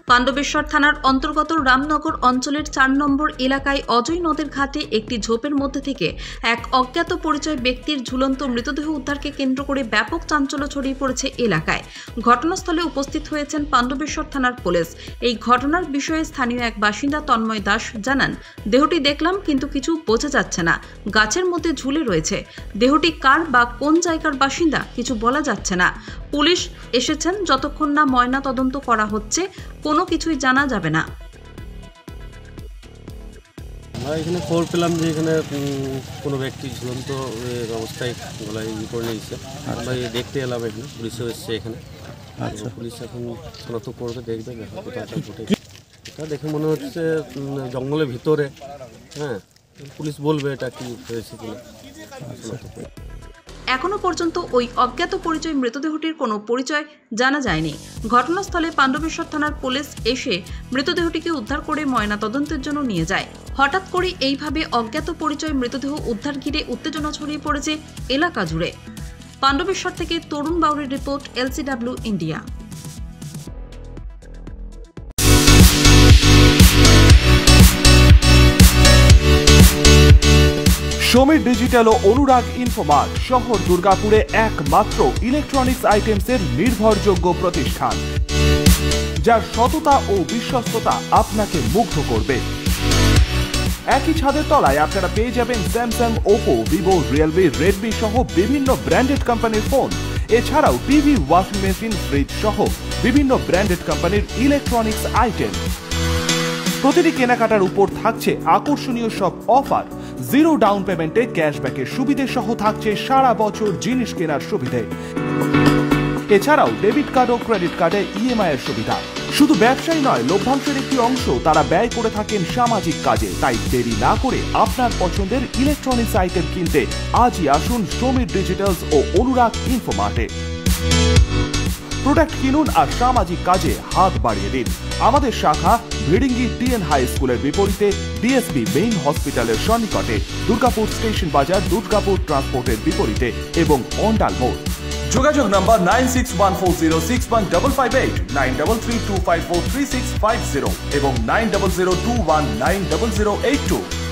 পাণ্ডবেশ্বর থানার অন্তর্গত রামনগর অঞ্চলের ৪ নম্বর এলাকায় অজয় নদের ঘাটে একটি ঝোপের মধ্যে থেকে এক অজ্ঞাত পরিচয় ব্যক্তির ঝুলন্ত মৃতদেহ উদ্ধারকে কেন্দ্র করে ব্যাপক চাঞ্চল্য ছড়িয়ে পড়েছে এলাকায়। ঘটনাস্থলে উপস্থিত হয়েছেন পাণ্ডবেশ্বর থানার পুলিশ। এই ঘটনার বিষয়ে স্থানীয় এক বাসিন্দা তন্ময় দাস জানান, দেহটি দেখলাম কিন্তু কিছু বোঝা যাচ্ছে না, গাছের মধ্যে ঝুলে রয়েছে। দেহটি কার বা কোন জায়গার বাসিন্দা কিছু বলা যাচ্ছে না। পুলিশ এসেছেন, যতক্ষণ না ময়না তদন্ত করা হচ্ছে কোনো কিছুই জানা যাবে না। আমরা এখানে খবর পেলাম যে এখানে কোনো ব্যক্তি ঝুলন্ত অবস্থায় গলায় করে নিয়েছে। আমরা দেখতে এলাম, এখানে পুলিশও এসছে এখানে। আচ্ছা, পুলিশ এখন শনাক্ত করবে, দেখবে কোথাটা ঘটেছে। এটা দেখে মনে হচ্ছে জঙ্গলের ভিতরে। হ্যাঁ, পুলিশ বলবে এটা কি হয়েছে কিনা। এখনো পর্যন্ত ওই অজ্ঞাত পরিচয় মৃতদেহটির কোনো পরিচয় জানা যায়নি। ঘটনাস্থলে পাণ্ডবেশ্বর থানার পুলিশ এসে মৃতদেহটিকে উদ্ধার করে ময়না তদন্তের জন্য নিয়ে যায়। হঠাৎ করে এইভাবে অজ্ঞাত পরিচয় মৃতদেহ উদ্ধার ঘিরে উত্তেজনা ছড়িয়ে পড়েছে এলাকা জুড়ে। পাণ্ডবেশ্বর থেকে তরুণ বাউরির report, LCW India. Samir digital ও অনুরাগ ইনফোমার্ট শহর দুর্গাপুরে একমাত্র ইলেকট্রনিক্স আইটেমসের নির্ভরযোগ্য প্রতিষ্ঠান, যার সততা ও বিশ্বস্ততা আপনাকে মুগ্ধ করবে। একই ছাদের তলায় আপনারা পেয়ে যাবেন Samsung, Oppo, Vivo, Realme, Redmi সহ বিভিন্ন ব্র্যান্ডেড কোম্পানির ফোন। এছাড়াও টিভি, ওয়াশিং মেশিন, ফ্রিজ সহ বিভিন্ন ব্র্যান্ডেড কোম্পানির ইলেকট্রনিক্স আইটেম। প্রতিটি কেনাকাটার উপর থাকছে আকর্ষণীয় সব অফার। জিরো ডাউন পেমেন্টে ক্যাশব্যাকের সুবিধে সহ থাকছে সারা বছর জিনিস কেনার সুবিধে। এছাড়াও ডেবিট কার্ড ও ক্রেডিট কার্ডে EMI এর সুবিধা। শুধু ব্যবসায়ী নয়, লভ্যাংশের একটি অংশ তারা ব্যয় করে থাকেন সামাজিক কাজে। তাই দেরি না করে আপনার পছন্দের ইলেকট্রনিক্স আইটেম কিনতে আজই আসুন সমীর ডিজিটালস ও অনুরাগ ইনফোমার্টে। প্রোডাক্ট কিনুন আর সামাজিক কাজে হাত বাড়িয়ে দিন। আমাদের শাখা ভিড়িঙ্গি TN হাই স্কুলের বিপরীতে, DSP মেইন হসপিটালের সন্নিকটে, দুর্গাপুর স্টেশন বাজার, দুর্গাপুর ট্রান্সপোর্টের বিপরীতে এবং অন্ডাল মোড়। যোগাযোগ নম্বর 9614061558, 9332543650 এবং 9002190082।